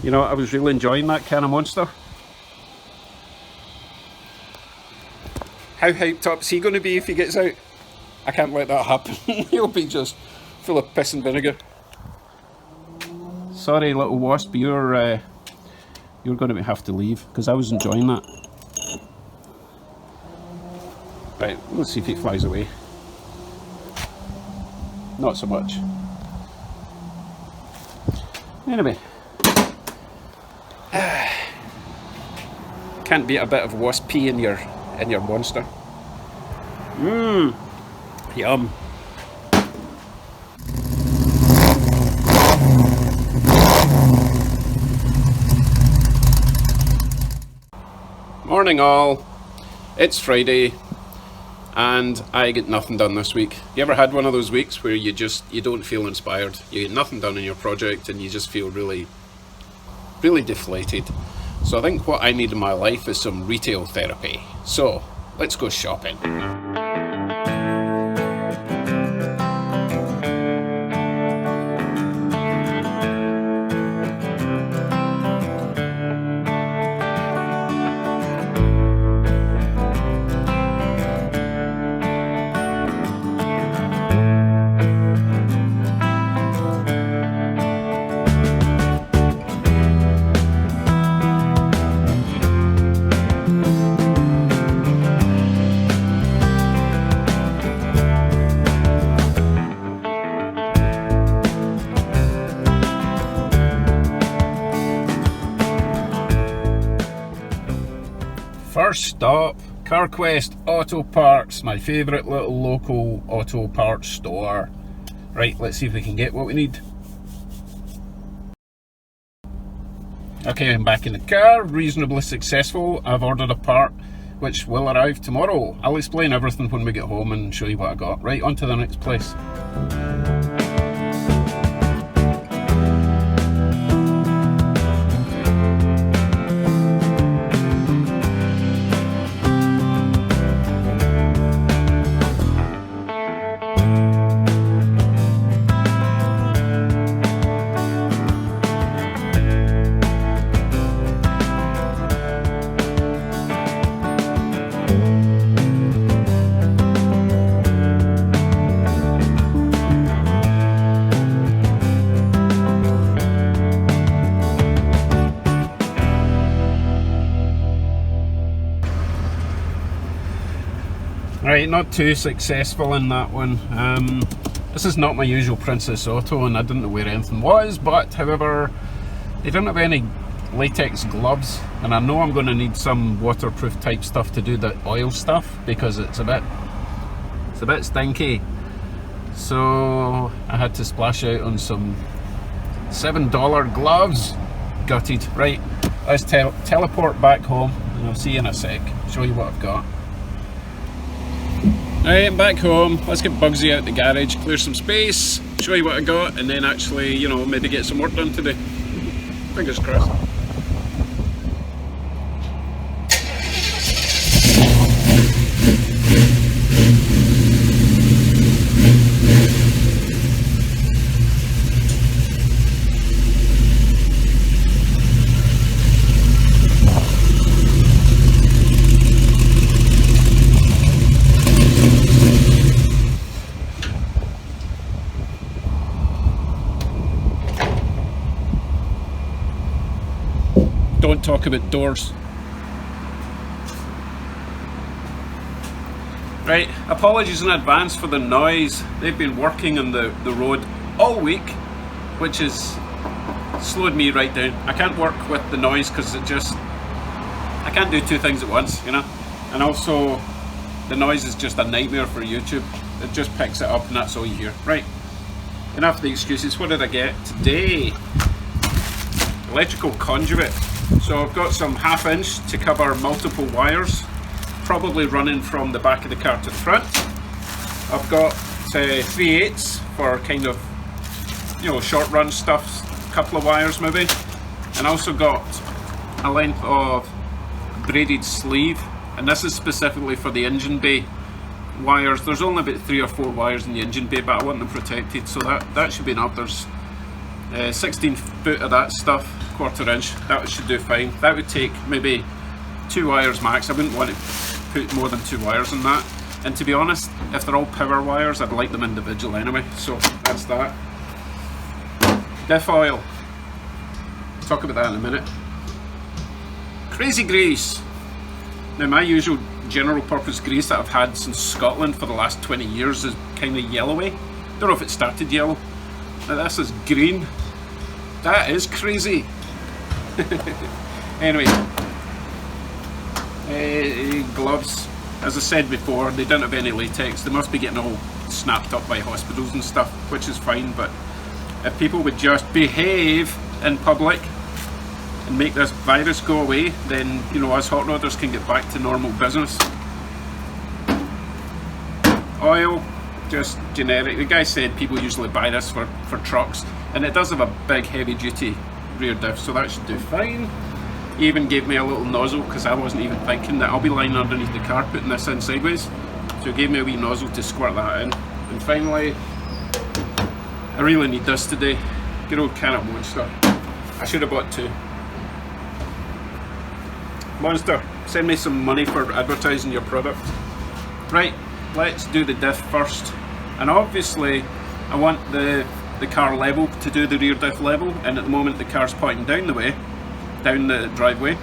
You know, I was really enjoying that can of Monster. How hyped up is he going to be if he gets out? I can't let that happen. He'll be just full of piss and vinegar. Sorry, little wasp, you're going to have to leave because I was enjoying that. Right, let's see if he flies away. Not so much. Anyway, can't beat a bit of wasp pee in your Monster. Mmm, yum. Morning all, it's Friday and I get nothing done this week. You ever had one of those weeks where you don't feel inspired, you get nothing done in your project and you just feel really deflated? So I think what I need in my life is some retail therapy. So let's go shopping. First stop, CarQuest Auto Parts, my favourite little local auto parts store. Right, let's see if we can get what we need. Okay, I'm back in the car, reasonably successful. I've ordered a part which will arrive tomorrow. I'll explain everything when we get home and show you what I got. Right, on to the next place. Right, not too successful in that one. This is not my usual Princess Auto and I didn't know where anything was, but however, they didn't have any latex gloves and I know I'm going to need some waterproof type stuff to do the oil stuff because it's a bit stinky. So I had to splash out on some $7 gloves. Gutted. Right, let's teleport back home and I'll see you in a sec. Show you what I've got. Alright, I'm back home. Let's get Bugsy out the garage, clear some space, show you what I got, and then actually, you know, maybe get some work done today. Fingers crossed. Don't talk about doors. Right, apologies in advance for the noise. They've been working on the road all week, which has slowed me right down. I can't work with the noise because I can't do two things at once, you know? And also, the noise is just a nightmare for YouTube. It just picks it up and that's all you hear. Right, enough of the excuses. What did I get today? Electrical conduit. So I've got some 1/2 inch to cover multiple wires, probably running from the back of the car to the front. I've got 3/8 for kind of, you know, short run stuff, a couple of wires maybe. And I also got a length of braided sleeve, and this is specifically for the engine bay wires. There's only about 3 or 4 wires in the engine bay, but I want them protected, so that should be enough. There's 16 foot of that stuff. 1/4 inch. That should do fine. That would take maybe 2 wires max. I wouldn't want to put more than 2 wires in that. And to be honest, if they're all power wires, I'd like them individual anyway. So that's that. Diff oil. Talk about that in a minute. Crazy grease. Now my usual general purpose grease that I've had since Scotland for the last 20 years is kind of yellowy. Don't know if it started yellow. Now this is green. That is crazy. Anyway, gloves. As I said before, they don't have any latex. They must be getting all snapped up by hospitals and stuff, which is fine, but if people would just behave in public and make this virus go away, then, you know, us hot rodders can get back to normal business. Oil, just generic. The guy said people usually buy this for trucks, and it does have a big heavy duty rear diff, so that should do fine. He even gave me a little nozzle because I wasn't even thinking that I'll be lying underneath the car putting this in sideways. So he gave me a wee nozzle to squirt that in. And finally, I really need this today. Good old can of Monster. I should have bought 2. Monster, send me some money for advertising your product. Right, let's do the diff first. And obviously, I want the car level to do the rear diff level, and at the moment the car's pointing down the way, down the driveway.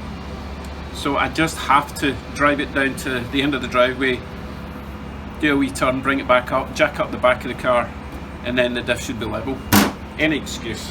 So I just have to drive it down to the end of the driveway, do a wee turn, bring it back up, jack up the back of the car, and then the diff should be level. Any excuse.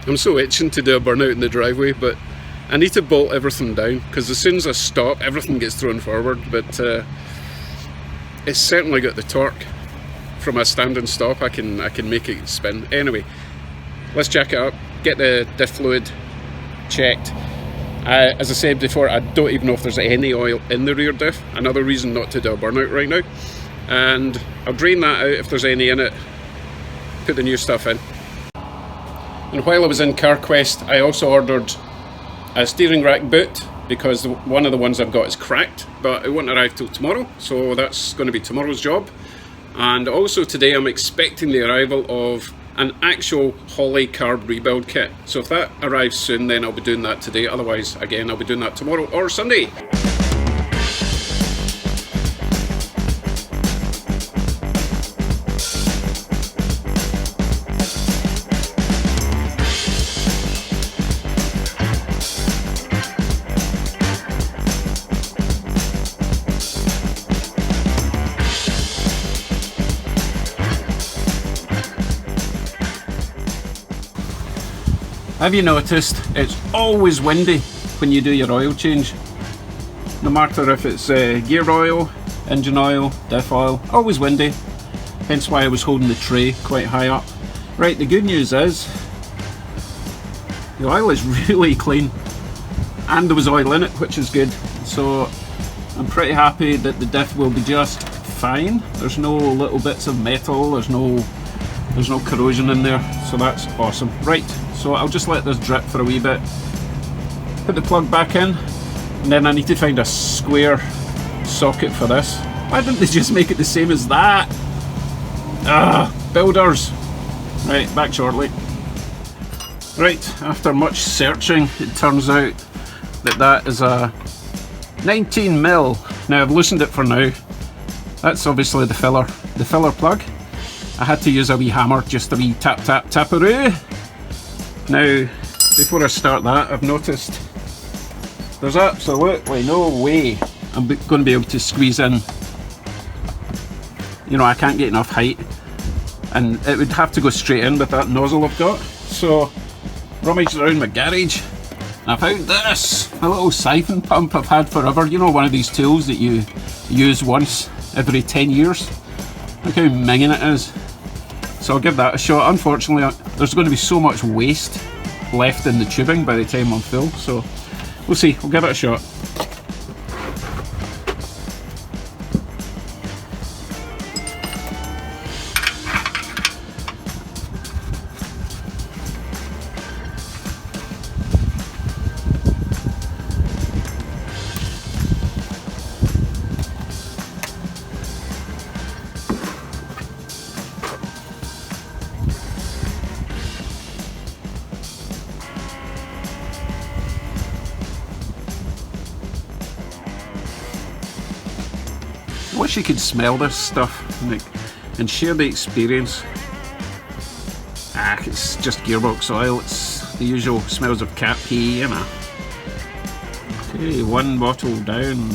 I'm so itching to do a burnout in the driveway, but I need to bolt everything down because as soon as I stop, everything gets thrown forward. But it's certainly got the torque. From a standing stop, I can make it spin. Anyway, let's jack it up, get the diff fluid checked. As I said before, I don't even know if there's any oil in the rear diff. Another reason not to do a burnout right now. And I'll drain that out if there's any in it, put the new stuff in. And while I was in CarQuest, I also ordered a steering rack boot because one of the ones I've got is cracked, but it won't arrive till tomorrow, so that's going to be tomorrow's job. And also today I'm expecting the arrival of an actual Holley carb rebuild kit. So if that arrives soon, then I'll be doing that today. Otherwise, again, I'll be doing that tomorrow or Sunday. Have you noticed it's always windy when you do your oil change? No matter if it's gear oil, engine oil, diff oil, always windy. Hence why I was holding the tray quite high up. Right, the good news is the oil is really clean and there was oil in it, which is good. So I'm pretty happy that the diff will be just fine. There's no little bits of metal, there's no corrosion in there, so that's awesome. Right, so I'll just let this drip for a wee bit, put the plug back in, and then I need to find a square socket for this. Why didn't they just make it the same as that? Ah, builders. Right, back shortly. Right, after much searching, it turns out that that is a 19mm. Now I've loosened it for now. That's obviously the filler plug. I had to use a wee hammer, just a wee tap taparoo. Now, before I start that, I've noticed there's absolutely no way I'm going to be able to squeeze in. You know, I can't get enough height, and it would have to go straight in with that nozzle I've got. So, rummaged around my garage, and I found this, a little siphon pump I've had forever. You know, one of these tools that you use once every 10 years. Look how minging it is. So I'll give that a shot. Unfortunately, there's going to be so much waste left in the tubing by the time I'm full, so we'll see. We'll give it a shot. I wish you could smell this stuff and share the experience. It's just gearbox oil. It's the usual smells of cat pee, you know. Okay, one bottle down.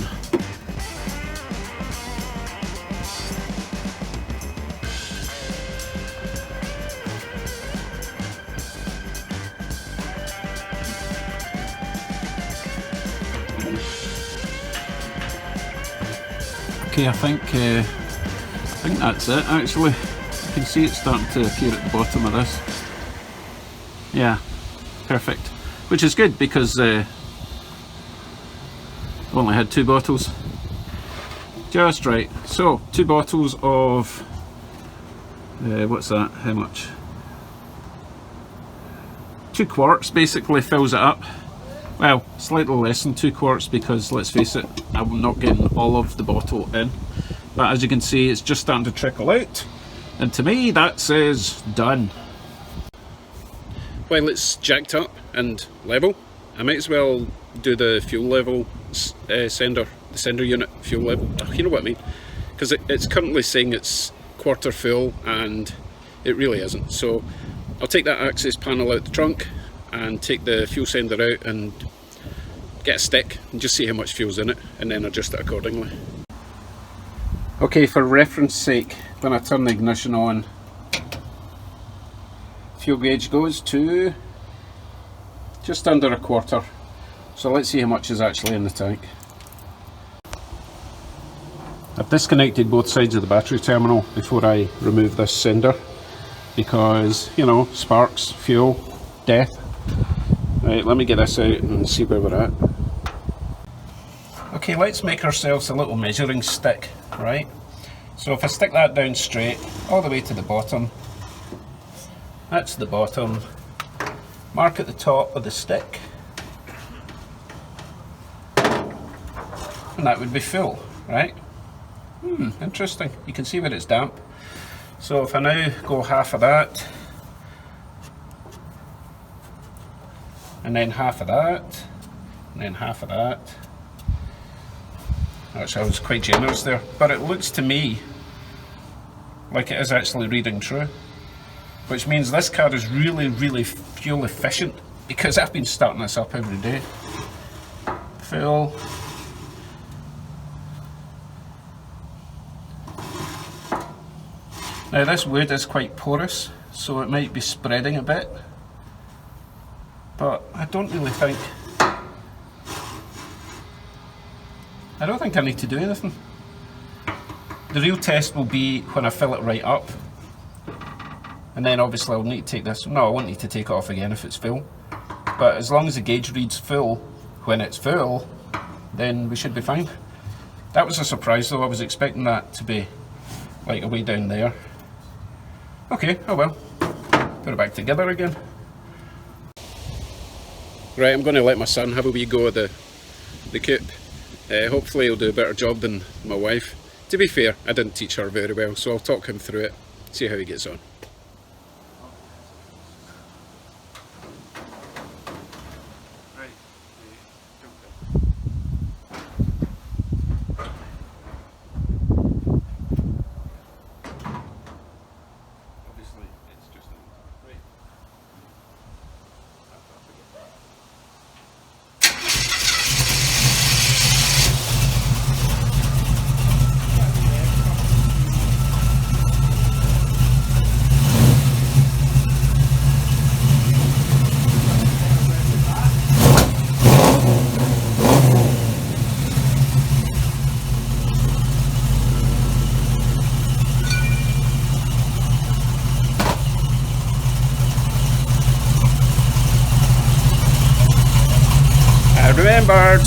Okay, I think that's it actually. You can see it starting to appear at the bottom of this. Yeah, perfect. Which is good because I've only had 2 bottles. Just right. So, 2 bottles of, what's that? How much? 2 quarts basically fills it up. Well, slightly less than 2 quarts because, let's face it, I'm not getting all of the bottle in. But as you can see, it's just starting to trickle out. And to me, that says done. While it's jacked up and level, I might as well do the fuel level the sender unit fuel level. Oh, you know what I mean? Because it's currently saying it's quarter full and it really isn't. So I'll take that access panel out the trunk and take the fuel sender out and get a stick and just see how much fuel's in it and then adjust it accordingly. Okay, for reference sake, when I turn the ignition on, fuel gauge goes to just under a quarter. So let's see how much is actually in the tank. I've disconnected both sides of the battery terminal before I remove this sender because, you know, sparks, fuel, death. Right, let me get this out and see where we're at. Okay, let's make ourselves a little measuring stick, right? So if I stick that down straight, all the way to the bottom, that's the bottom, mark at the top of the stick, and that would be full, right? Interesting. You can see where it's damp. So if I now go half of that, and then half of that, and then half of that. Actually, I was quite generous there, but it looks to me like it is actually reading true, which means this car is really, really fuel efficient because I've been starting this up every day. Full. Now this wood is quite porous, so it might be spreading a bit. But I don't think I need to do anything. The real test will be when I fill it right up. And then obviously I'll need to take this. No, I won't need to take it off again if it's full. But as long as the gauge reads full when it's full, then we should be fine. That was a surprise though. I was expecting that to be like way down there. Okay, oh well. Put it back together again. Right, I'm going to let my son have a wee go at the Coupe. Hopefully he'll do a better job than my wife. To be fair, I didn't teach her very well, so I'll talk him through it, see how he gets on. Remembered.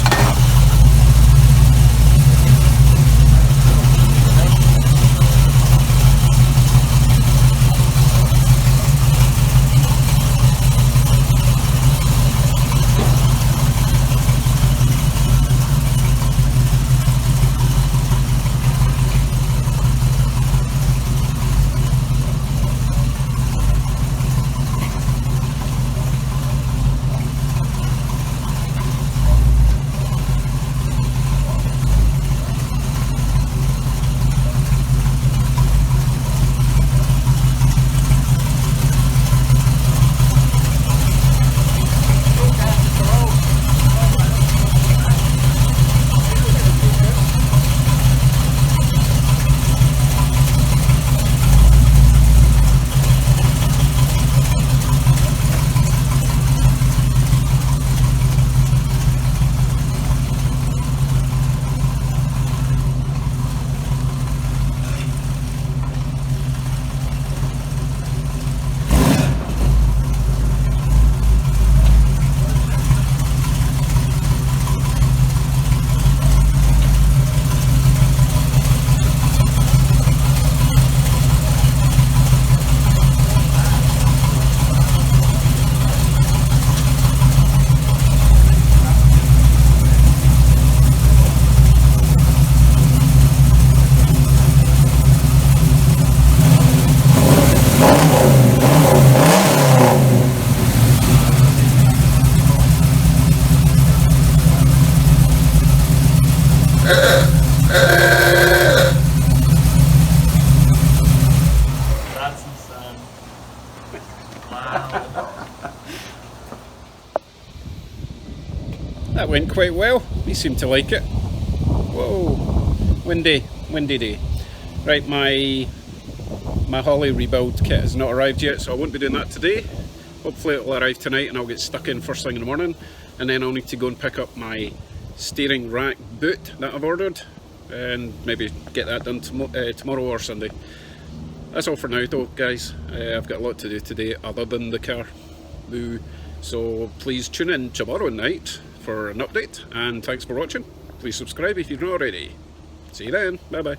That went quite well. He seemed to like it. Whoa, windy day. Right, my Holly rebuild kit has not arrived yet, so I won't be doing that today. Hopefully it'll arrive tonight and I'll get stuck in first thing in the morning, and then I'll need to go and pick up my steering rack boot that I've ordered and maybe get that done tomorrow or Sunday. That's all for now though, guys. I've got a lot to do today other than the car. Boo. So please tune in tomorrow night for an update, and thanks for watching. Please subscribe if you've not already. See you then. Bye bye.